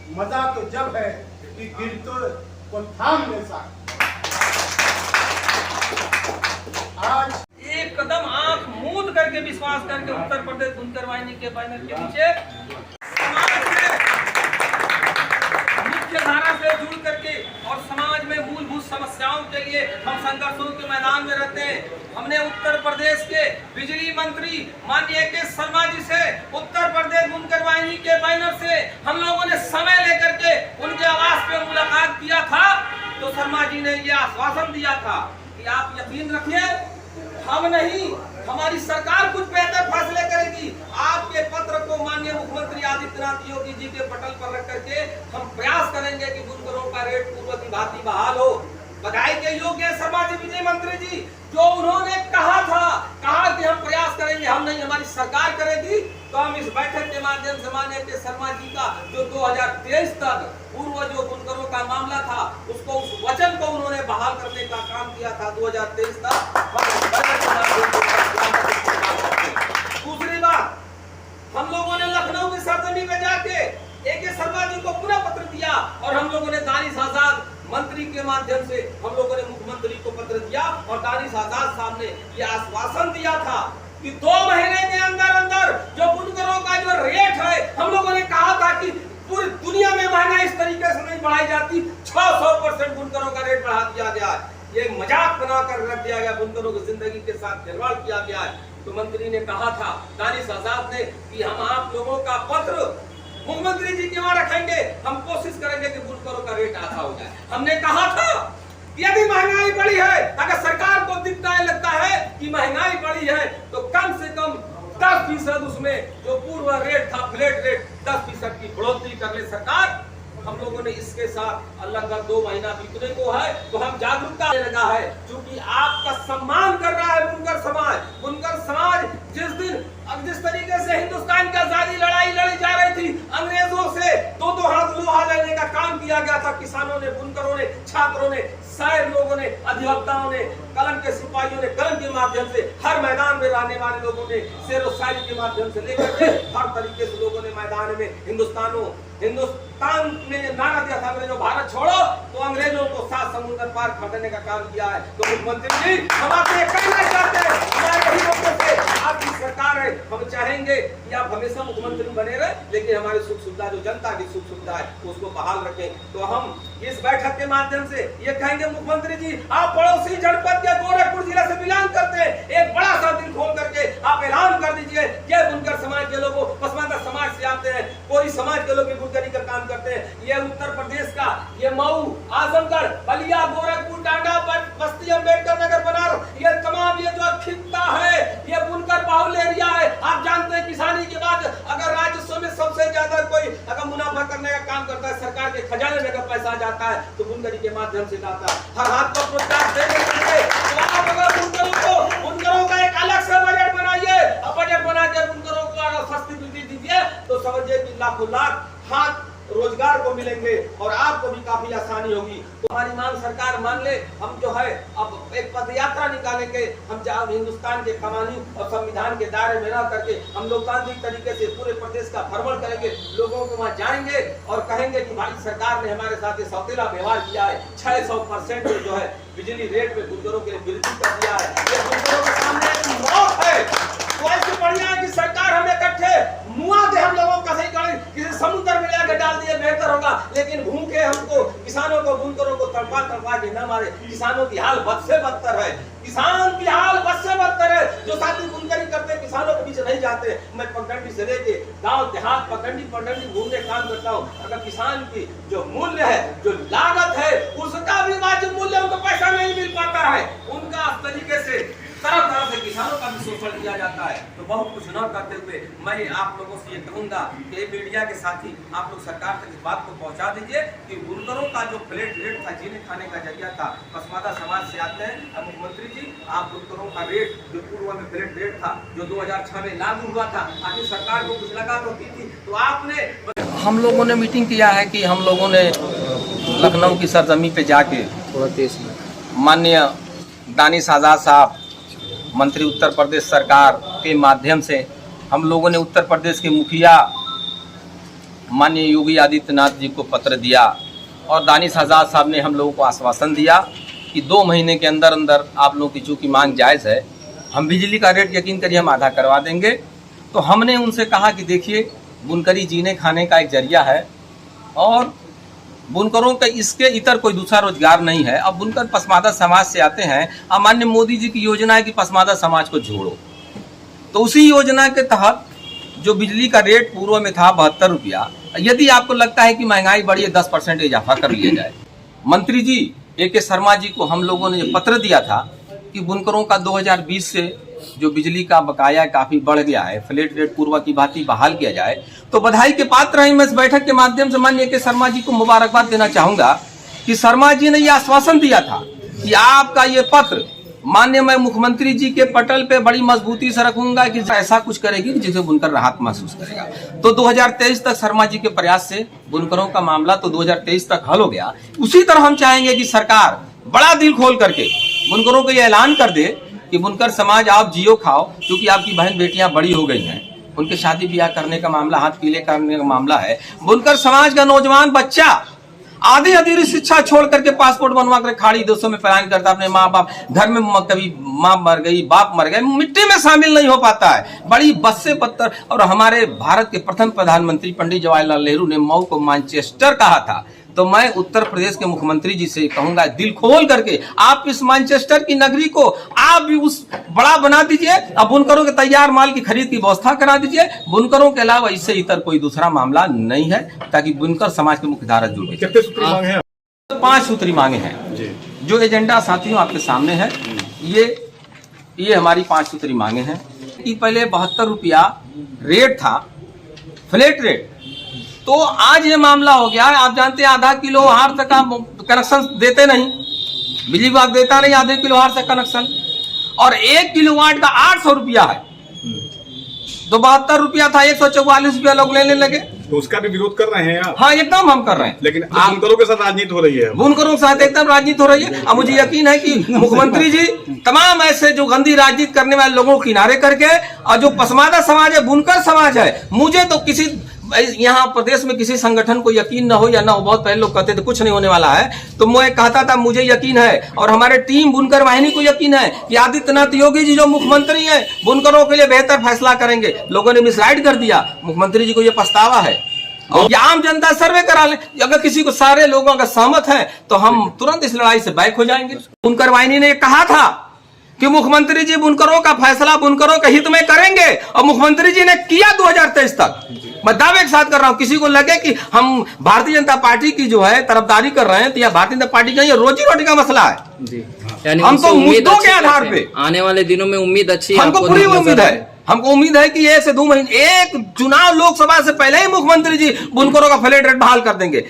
मजा तो जब है कि गिरते को थाम ले सके। आज एक कदम आंख मूंद करके विश्वास करके उत्तर प्रदेश बुनकर वाहिनी के बैनर के नीचे समाज में मुख्य धारा से जुड़ करके और समाज में मूलभूत समस्याओं के लिए हम संघर्षों के मैदान में रहते हैं। हमने उत्तर प्रदेश के बिजली मंत्री माननीय के शर्मा जी से उत्तर प्रदेश बुनकर वाहिनी के बैनर से हम लोगों ने समय लेकर के उनके आवास पे मुलाकात किया था, तो शर्मा जी ने यह आश्वासन दिया था कि आप यकीन रखिए, हम नहीं, हमारी सरकार कुछ बेहतर फैसले करेगी। आपके पत्र को माननीय मुख्यमंत्री आदित्यनाथ योगी जी के पटल पर रख करके हम प्रयास करेंगे कि बुनकरों का रेट पूर्व की भांति बहाल हो। बधाई के योग्य है शर्मा जी, विजय मंत्री जी, जो उन्होंने कहा कि हम प्रयास करेंगे, हम नहीं, हमारी सरकार करेगी। तो हम इस बैठक के माध्यम से माननीय के शर्मा जी का जो 2023 तक पूर्व जो बुनकरों का मामला था, उसको उस वचन को उन्होंने बहाल करने का काम किया था 2023 तक। दूसरी बात, हम लोगों ने लखनऊ की सरजमी पे जाके AK शर्मा जी को पुनः पत्र दिया और हम लोगों ने दानिश आजाद मंत्री के माध्यम से हम लोगों ने मुख्यमंत्री को पत्र दिया और दानिश आजाद साहब ने यह आश्वासन दिया था कि 2 महीने के अंदर अंदर जो बुनकरों का जो रेट है, हम लोगों ने कहा था कि पूरी दुनिया में महंगाई इस तरीके से नहीं बढ़ाई जाती, 600% बुनकरों का रेट बढ़ा दिया गया है। ये मजाक बनाकर रख दिया गया, बुनकरों की जिंदगी के साथ खिलवाड़ किया गया है। तो मंत्री ने कहा था, दानिश आजाद ने, कि हम आप लोगों का पत्र मुख्यमंत्री जी के वहां रखेंगे, हम कोशिश करेंगे कि बुनकरों का रेट आधा हो जाए। हमने कहा था यदि महंगाई बढ़ी है, अगर सरकार को दिखता लगता है कि महंगाई बढ़ी है, तो कम से कम 10% उसमें जो पूर्व रेट था, फ्लैट रेट, 10% की बढ़ोतरी कर ले सरकार। हम लोगों ने इसके साथ लगभग 2 महीना बीतने को है, तो हम जागरूकता लगा है, क्योंकि आपका सम्मान कर रहा है बुनकर समाज। बुनकर समाज जिस तरीके से हिंदुस्तान की आजादी लड़ाई लड़ी जा रही थी, अंग्रेजों से 2-2 हाथ लोहा लेने का काम किया गया था, किसानों ने, बुनकरों ने, छात्रों ने, शायर लोगों ने, अधिवक्ताओं ने, कलम के सिपाहियों ने कलम के माध्यम से, हर मैदान में रहने वाले लोगों ने शेर व शायरी के माध्यम से लेकर के हर तरीके से लोगों ने मैदान में हिंदुस्तान में नारा दिया था, अंग्रेजों भारत छोड़ो, तो अंग्रेजों को 7 समुद्र पार खदेड़ने का काम किया है। तो मुख्यमंत्री जी, हम आपसे कहना चाहते हैं, हमारे गरीबों से आपकी सरकार है, हम चाहेंगे कि आप हमेशा मुख्यमंत्री बने रहे, लेकिन हमारी सुख सुविधा, जो जनता की सुख सुविधा है, उसको बहाल रखें। तो हम इस बैठक के माध्यम से ये कहेंगे, मुख्यमंत्री जी, आप पड़ोसी जनपद के गोरखपुर जिले से बिलोंग करते हैं, एक बड़ा सा दिल खोल करके आप ऐलान कर दीजिए, ये बुनकर समाज के लोगों, पसमानदा समाज से आते हैं, कोई समाज के लोग बुनकरी का काम करते हैं। ये उत्तर प्रदेश का, ये मऊ, आजमगढ़, बलिया, गोरखपुर, टांडा, बस्ती, अम्बेडकर नगर, बनारस, ये तमाम ये जो खित्ता है, ये बुनकर बाहुल्य एरिया है। आप जानते हैं, किसानी के बाद अगर राजस्व में सबसे ज्यादा कोई अगर मुनाफा करने का काम करता है, सरकार के खजाने में अगर पैसा जाता है, तो बुनकरी के माध्यम से जाता है। हर हाथ पर प्रोत्साहन देने के लिए तो आप अगर बुनकरों का एक अलग से बजट बनाइए, बजट बना के बुनकरों को अगर सस्ती बिजली दीजिए, तो समझिए कि लाखों लाख हाथ रोजगार को मिलेंगे और आपको भी काफी आसानी होगी। तो हमारी मांग सरकार मान ले, हम जो है अब एक पद यात्रा निकालेंगे, हम जहाँ हिंदुस्तान के कानून और संविधान के दायरे में रह करके हम लोकतांत्रिक तरीके से पूरे प्रदेश का भ्रमण करेंगे, लोगों को वहाँ जाएंगे और कहेंगे कि भाई सरकार ने हमारे साथ ये सौतेला व्यवहार किया है, 600% जो है बिजली रेट में बुनकरों के लिए वृद्धि कर दिया है। ये बुनकरों के सामने एक मौत है, तो ऐसे बढ़िया है कि सरकार हमें इकट्ठे मुआ दे, हम लोगों का सही करें, किसी समुद्र में जाकर डाल दिए बेहतर होगा, लेकिन भूखे हमको, किसानों को, बुनकरों को तड़पा के न मारे। किसानों की हाल बद से बदतर है, किसान की हाल बद से बदतर है। जो साथी बुनकरी करते किसानों के बीच नहीं जाते, मैं पगडंडी से लेके गांव देहात पगडंडी घूमने काम करता हूँ। अगर किसान की जो मूल्य है, जो लागत है, उसका भी वाजिब मूल्य उनको पैसा नहीं मिल पाता है, उनका इस तरीके से तरह से किसानों का भी शोषण किया जाता है। तो बहुत कुछ न करते हुए मैं आप लोगों से ये कहूंगा कि मीडिया के साथी आप लोग सरकार तक इस बात को पहुंचा दीजिए कि बुनकरों का जो फ्लैट रेट था, जीने खाने का जरिया था, पसमानदा समाज से आते हैं। अब मुख्यमंत्री जी, आप बुनकरों का रेट जो पूर्व में फ्लैट रेट था, जो 2006 में लागू हुआ था, आखिर सरकार को कुछ लगा होती थी, तो आपने, हम लोगों ने मीटिंग किया है कि हम लोगों ने लखनऊ की सरजमी पे जाके माननीय दानिश आजाद साहब मंत्री उत्तर प्रदेश सरकार के माध्यम से हम लोगों ने उत्तर प्रदेश के मुखिया माननीय योगी आदित्यनाथ जी को पत्र दिया और दानिश आज़ाद साहब ने हम लोगों को आश्वासन दिया कि 2 महीने के अंदर अंदर आप लोगों की चूँकि मांग जायज़ है, हम बिजली का रेट यकीन करिए हम आधा करवा देंगे। तो हमने उनसे कहा कि देखिए बुनकरी जीने खाने का एक जरिया है और बुनकरों का इसके इतर कोई दूसरा रोजगार नहीं है। अब बुनकर पसमादा समाज से आते हैं। अब माननीय मोदी जी की योजना है कि पसमादा समाज को जोड़ो, तो उसी योजना के तहत जो बिजली का रेट पूर्व में था 72 रुपया, यदि आपको लगता है कि महंगाई बढ़ी है 10% इजाफा कर लिया जाए। मंत्री जी A.K. शर्मा जी को हम लोगों ने पत्र दिया था कि बुनकरों का 2020 से जो बिजली का बकाया काफी बढ़ गया है, फ्लैट रेट पूर्व की भांति बहाल किया जाए। तो बधाई के पात्र हैं। मैं इस बैठक के माध्यम से माननीय A.K. शर्मा जी को मुबारकबाद देना चाहूंगा कि शर्मा जी ने यह आश्वासन दिया था कि आपका ये पत्र माननीय मैं मुख्यमंत्री जी के पटल पे बड़ी मजबूती से रखूंगा कि ऐसा कुछ करेगी जिसे बुनकर राहत महसूस करेगा। तो 2023 तक शर्मा जी के प्रयास से बुनकरों का मामला तो 2023 तक हल हो गया। उसी तरह हम चाहेंगे कि सरकार बड़ा दिल खोल करके बुनकरों को यह ऐलान कर दे कि बुनकर समाज आप जियो खाओ, क्योंकि आपकी बहन बेटियां बड़ी हो गई हैं, उनके शादी ब्याह करने का मामला, हाथ पीले करने का मामला है। बुनकर समाज का नौजवान बच्चा आधी अधूरी शिक्षा छोड़ करके पासपोर्ट बनवा कर खाड़ी देशों में पलायन करता, अपने माँ बाप घर में कभी माँ मर गई, बाप मर गए, मिट्टी में शामिल नहीं हो पाता है। बड़ी बस्से पत्थर। और हमारे भारत के प्रथम प्रधानमंत्री पंडित जवाहरलाल नेहरू ने मऊ को मैनचेस्टर कहा था। तो मैं उत्तर प्रदेश के मुख्यमंत्री जी से कहूंगा दिल खोल करके आप इस मैनचेस्टर की नगरी को आप भी उस बड़ा बना दीजिए। अब बुनकरों के तैयार माल की खरीद की व्यवस्था करा दीजिए। बुनकरों के अलावा इससे इतर कोई दूसरा मामला नहीं है, ताकि बुनकर समाज की मुख्य धारा जुड़। कितने सूत्री मांगे हैं? 5 सूत्री मांगे हैं जो एजेंडा साथियों आपके सामने है। ये हमारी 5 सूत्री मांगे हैं कि पहले 72 रुपया रेट था, फ्लैट रेट, तो आज ये मामला हो गया है। आप जानते हैं आधा किलो हार तक का कनेक्शन देते नहीं, बिजली विभाग देता नहीं आधे किलो हार तक कनेक्शन, और 1 किलोवाट का 800 रुपया है। तो 72 रुपया था, 144 रुपया लोग लेने लगे। तो उसका भी विरोध कर रहे हैं आप? हाँ, एकदम हम कर रहे हैं। लेकिन बुनकरों के साथ राजनीति हो रही है। बुनकरों के साथ एकदम राजनीति हो रही है। अब मुझे यकीन है कि मुख्यमंत्री जी तमाम ऐसे जो गंदी राजनीति करने वाले लोगों को किनारे करके, और जो पसमादा समाज है, बुनकर समाज है, मुझे तो किसी यहाँ प्रदेश में किसी संगठन को यकीन न हो या ना हो, बहुत पहले लोग कहते थे कुछ नहीं होने वाला है, तो मैं कहता था मुझे यकीन है और हमारे टीम बुनकर वाहिनी को यकीन है कि आदित्यनाथ योगी जी जो मुख्यमंत्री हैं बुनकरों के लिए बेहतर फैसला करेंगे। लोगों ने मिसगाइड कर दिया, मुख्यमंत्री जी को यह पछतावा है। और ये आम जनता सर्वे करा ले, अगर किसी को सारे लोगों का सहमत है तो हम तुरंत इस लड़ाई से बैक हो जाएंगे। बुनकर वाहिनी ने कहा था कि मुख्यमंत्री जी बुनकरों का फैसला बुनकरों के हित में करेंगे, और मुख्यमंत्री जी ने किया 2023 तक। मैं दावे के साथ कर रहा हूं, किसी को लगे कि हम भारतीय जनता पार्टी की जो है तरफदारी कर रहे हैं, तो यह भारतीय जनता पार्टी का ये रोजी रोटी का मसला है जी। हम तो मुद्दों के आधार पे आने वाले दिनों में उम्मीद अच्छी, हमको पूरी उम्मीद है। हमको उम्मीद है कि 1 से 2 महीने, एक चुनाव लोकसभा से पहले ही मुख्यमंत्री जी बुनकरों का फ्लैट रेट बहाल कर देंगे।